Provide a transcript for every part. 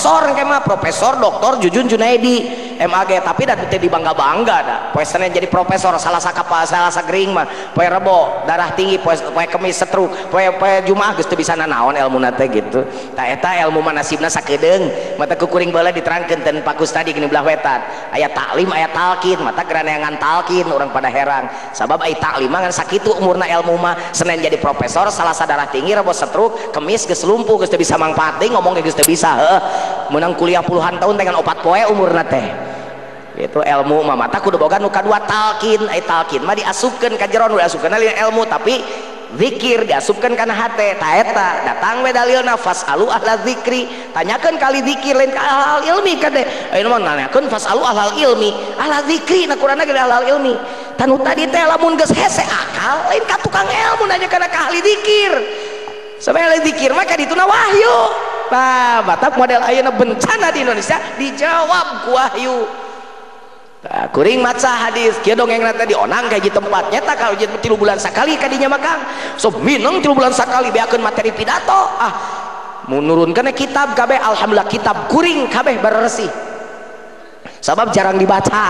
profesor kayak mah profesor doktor Jujun Junaidi MAG tapi dah teu dibangga-bangga dah poe Senin jadi profesor salah sagering mah poe Rebo darah tinggi poe Kemis stroke poe Jumaah geus teu bisa nanaon elmuna teh gitu tah eta ilmu nasibna sakedeung mata kukuring baheula diterangkeun ten Pak Kustadi gini belah wetan aya taklim aya talqin mata geranangan talqin orang pada herang sabab aya taklim ngan sakitu umurna ilmu mah Senin jadi profesor salah darah tinggi Rebo stroke Kemis geus lumpuh geus teu bisa mangpaat deui ngomong geus teu bisa heuh menang kuliah puluhan tahun dengan 4 poe umurna teh itu ilmu mah mata kudu boga nu kadua talqin talqin mah diasupkeun ka jero nu diasupkeun ilmu tapi zikir diasupkeun kana hate ta eta datang we dalilna fasalu ahla zikri tanyakeun kali zikir lain ka hal ilmi kade aya mah nanyakeun fasalu ahla ilmi ahla zikri na Qur'anna ge ahla ilmi tanu tadi teh lamun geus hese akal lain ka tukang ilmu nanya kana ka ahli zikir sampai ahli zikir mah ka dituna wahyu nah batak model ayeuna bencana di Indonesia dijawab ku wahyu nah, kuring maca hadis kieu dongeng tadi onang kayak di tempat nyata kalau 3 bulan sekali kadinya makang so mineng 3 bulan sekali beakeun materi pidato menurunkan kitab kabeh alhamdulillah kitab kuring kabeh baresih sabab jarang dibaca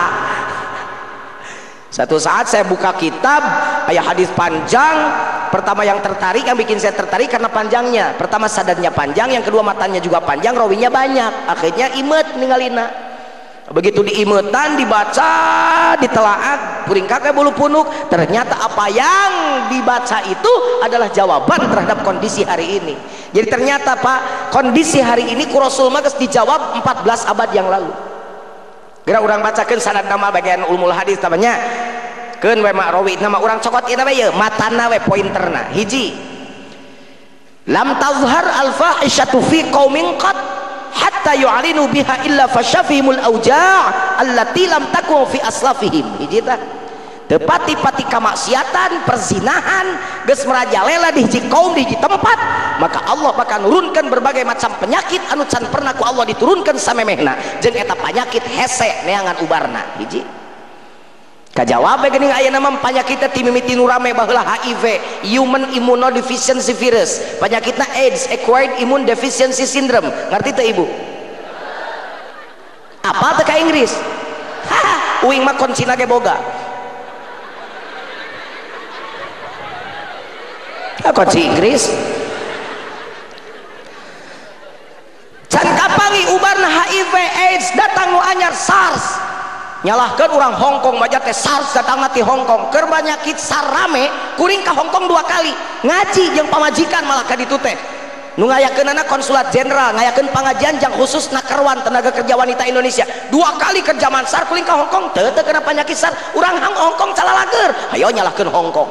satu saat saya buka kitab aya hadis panjang pertama yang tertarik yang bikin saya tertarik karena panjangnya pertama sadarnya panjang yang kedua matanya juga panjang rawinya banyak akhirnya imet ninggalina begitu diimetan dibaca ditelaah kuring kakek bulu punuk ternyata apa yang dibaca itu adalah jawaban terhadap kondisi hari ini jadi ternyata Pak kondisi hari ini ku Rasul mah geus dijawab 14 abad yang lalu geura urang bacakeun sanad nama bagian ulumul hadis namanya keun we mak rawi nama urang cokot ieu we matana we pointerna hiji lam tazhar al fahishatu fi qaumin qad hatta yu'linu biha illa fashafihimul auja' allati lam takun fi aslafihim hiji tah tepati-pati kamaksiatan perzinahan geus merajalela di hiji kaum di hiji tempat maka Allah bakal nurunkan berbagai macam penyakit anu can pernah ku Allah diturunkan samemehna jeung eta penyakit hese neangan ubarna hiji kajawab geuning ayeuna mah penyakit ti mimiti nu rame baheula HIV human immunodeficiency virus penyakitna AIDS acquired immune deficiency syndrome ngarti teu ibu apa teh ka Inggris uing mah konsina ge boga kunci Inggris can kapangi ubarna HIV AIDS datang nu anyar SARS nyalahkan orang Hongkong baca teh SARS datang ti Hongkong keur banyakit sarame kuring ka Hongkong 2 kali ngaji jeung pamajikan malah ka ditu teh nu ngayakeunana konsulat jenderal ngayakeun pangajian jang khusus nakerwan tenaga kerja wanita Indonesia 2 kali kerja mansar kuring ka Hongkong teu kena penyakit SARS urang Hongkong calalager hayo nyalahkeun Hongkong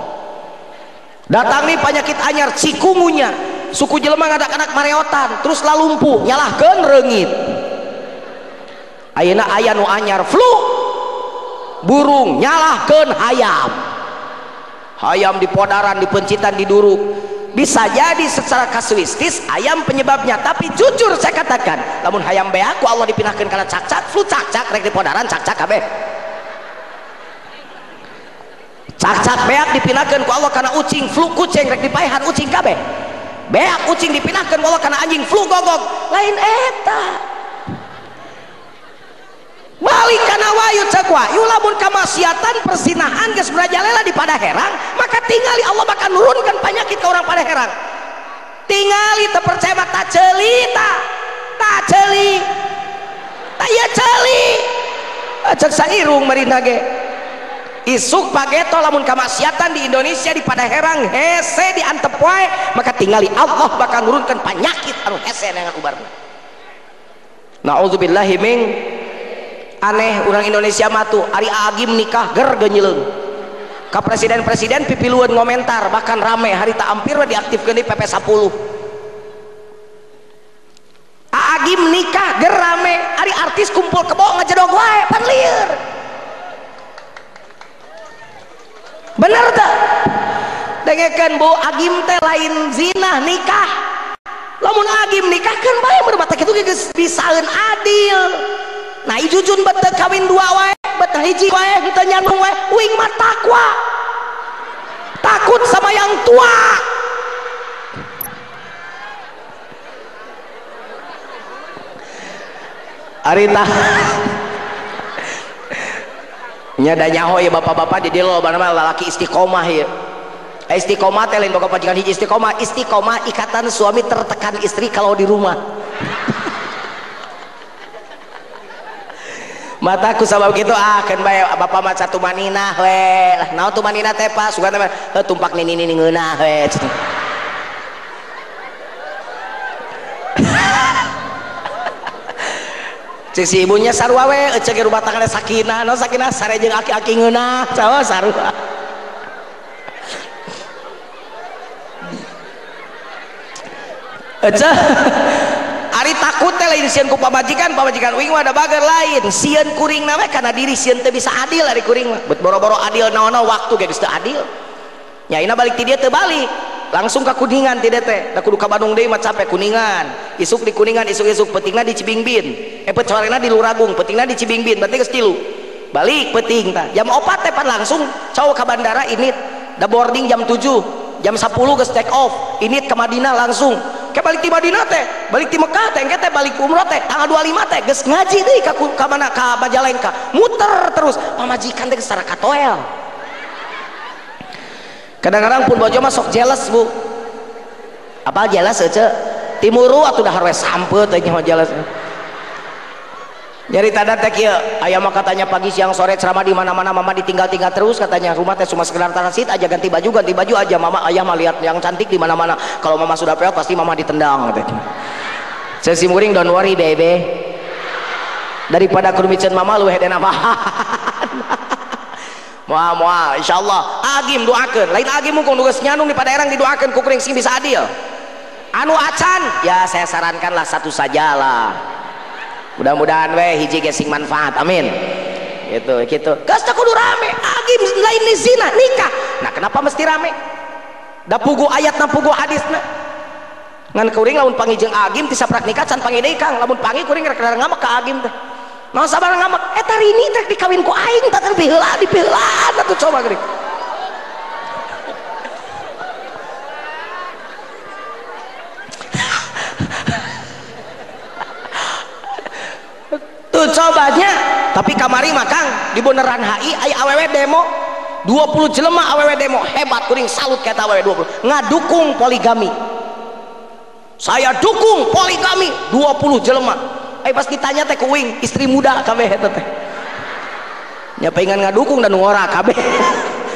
datang nih penyakit anyar cikungunya suku jelema ngadak-anak mareotan terus lalumpuh nyalahkeun reungit ayeuna aya nu anyar flu burung nyalahkeun hayam di podaran di pencitan di duruk bisa jadi secara kasuistis ayam penyebabnya tapi jujur saya katakan lamun hayam beak ku Allah dipindahkeun kana cak-cak flu cak-cak rek di podaran cak-cak kabeh cak-cak beak dipindahkeun ku Allah karena ucing flu kucing rek dipaehan ucing kabeh beak ucing dipindahkeun ku Allah karena anjing flu gogog lain eta balik kana wayu cek wayu lamun kamaksiatan persinahan geus merajalela di Padaherang maka tingali Allah bakal nurunkan penyakit ke orang Padaherang tingali teu percaya mah tak ceuli tak ceuli tak ieu ceuli cek sairung marina ge isuk pageto lamun kamaksiatan di Indonesia di Padaherang hese diantep wae maka tingali Allah bakal nurunkan penyakit anu hese dengan ubarna naudzubillahi min aneh orang Indonesia matu ari agim nikah ger genyeleung ka presiden-presiden pipilueun ngomentar bahkan rame hari tak ampir diaktifkeun di PP 10 agim nikah ger rame ari artis kumpul kebo ngajedog wae pan lieur bener teh dengekeun Bu agim teh lain zina nikah lamun agim nikah kan bae berbata kitu geus bisaeun adil nah ijujun bete kawin 2 wae bete hiji wae henteu nyambung wae uing mah takwa takut sama yang tua Arita nyada nyaho ya bapak-bapak di lo mana laki istiqomah ya. Istiqomah teh lain boga pajikan hiji istiqomah. Istiqomah ikatan suami tertekan istri kalau di rumah. Mataku sabab gitu kan bae bapak mah satu maninah we. Lah naon tu maninah teh pas sugan teh tumpak nini ngeunah we. Cik si ibunya sarua we ecek rumah tangga sakinah, naon sakinah sare jeung aki-aki ngeunah, saha sarua. Ecek ari takut teh lain sieun ku pamajikan uing mah ada bager lain sieun kuring na we kana diri sieun teu bisa adil ari kuring mah bet boro-boro adil naonna waktu ge geus teu adil nya ayeuna balik ti dieu teu balik langsung ka Kuningan ti dieu teh da kudu ka Bandung deui mah capek Kuningan isuk di Kuningan isuk-isuk peutingna di Cibingbin sorena di Luragung peutingna di Cibingbin berarti geus 3 balik peuting tah jam 4 teh pan langsung cau ka bandara ini da boarding jam 7 jam 10 geus take off ini ke Madinah langsung ke balik di Madinah teh balik di Mekah teh engke teh balik umroh teh tanggal 25 teh geus ngaji deui ka mana ka Majalengka muter terus pamajikan teh geus tara katoel kadang-kadang pun bojo mah sok jealous bu apa jealous eueuh timuru atuh dahar we sampeut teh nya jealous nyari tanda teh kieu aya mah katanya pagi siang sore ceramah di mana-mana mama ditinggal-tinggal terus katanya rumah teh cuma sekedar transit aja ganti baju aja mama ayah mah lihat yang cantik di mana-mana kalau mama sudah peot pasti mama ditendang katanya sesi muring don't worry baby daripada kurmicen mama lu hedena moal insyaallah agim doakeun lain agim mungkung geus nyandung di padaerang didoakeun ku kuring sing bisa adil anu acan ya saya sarankanlah satu sajalah mudah-mudahan weh hiji ge sing manfaat amin gitu geus teh kudu rame agim lain ni zina nikah nah kenapa mesti rame da pugu ayatna pugu hadisna ngan kuring lamun panggih jeung agim tisaprak nikah can panggih deui Kang lamun panggih kuring rek ngamak ka agim teh naon sabar ngamak eta rini rek dikawin ku aing tah teh dipeulaan atuh coba geuning tuh cobanya tapi kamari mah Kang di Bundaran HI aya awewe demo 20 jelema awewe demo hebat kuring salut kata awewe 20 ngadukung poligami saya dukung poligami 20 jelema pas ditanya teh ku uing istri muda kabeh eta teh nya pengen ngadukung dan ngora kabeh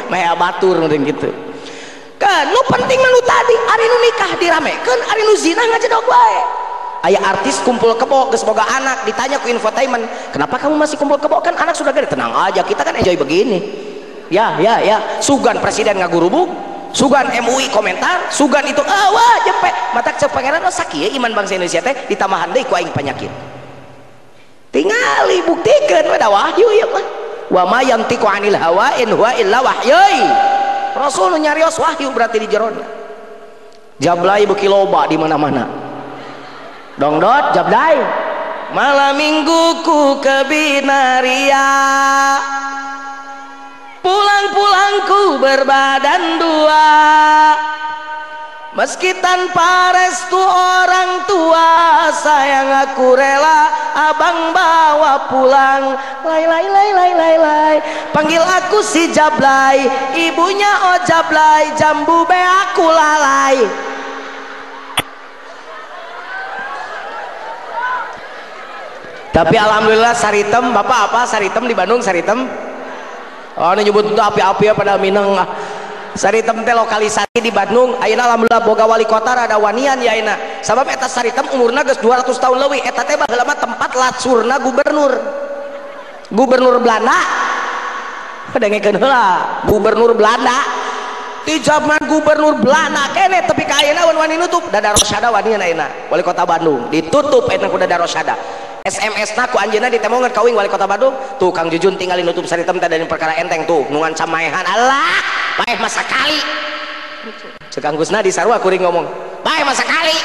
meh batur meureun kitu kan nu penting mah nu tadi ari nu nikah diramekeun ari nu zina ngajedog bae aya artis kumpul kebo geus boga anak ditanya ku infotainment kenapa kamu masih kumpul kebo kan anak sudah gede tenang aja kita kan enjoy begini ya sugan presiden ngagurubuk sugan MUI komentar sugan itu wah jepet mata cek pangeran sakieu iman bangsa Indonesia teh ditambahan deui ku aing penyakit tingali buktikeun we da wahyu ieu mah wa ma yantiqu anil hawa in huwa illa wahyui rasul nyarios wahyu berarti di jerona jablay beuki loba di mana-mana dongdot jabdai malam mingguku ke Binaria pulang-pulangku berbadan dua meski tanpa restu orang tua sayang aku rela abang bawa pulang lay panggil aku si Jablay ibunya Jablay jambu be aku lalai tapi alhamdulillah Saritem bapak apa Saritem di Bandung Saritem oh ini nyebut itu api-api ya pada Mineng Saritem teh lokalisasi di Bandung ayeuna alhamdulillah boga wali kota rada wanian ya ayeuna sabab eta Saritem umurna geus 200 tahun leuwih eta teh baheula mah tempat lasurna gubernur Belanda dengekeun heula gubernur Belanda di zaman gubernur Belanda kene tapi ka ayeuna wani nutup Dada Rosyada wanian ayeuna wali kota Bandung ditutup ayeuna ku Dada Rosyada SMS na ku anjeunna ditemongan ka uing wali kota Bandung tuh Kang Jujun tinggalin nutup Saritem teh dari perkara enteng tuh nungan camaehan Allah bae masa kali cek Kang Gusna di sarua kuring ngomong bae masa kali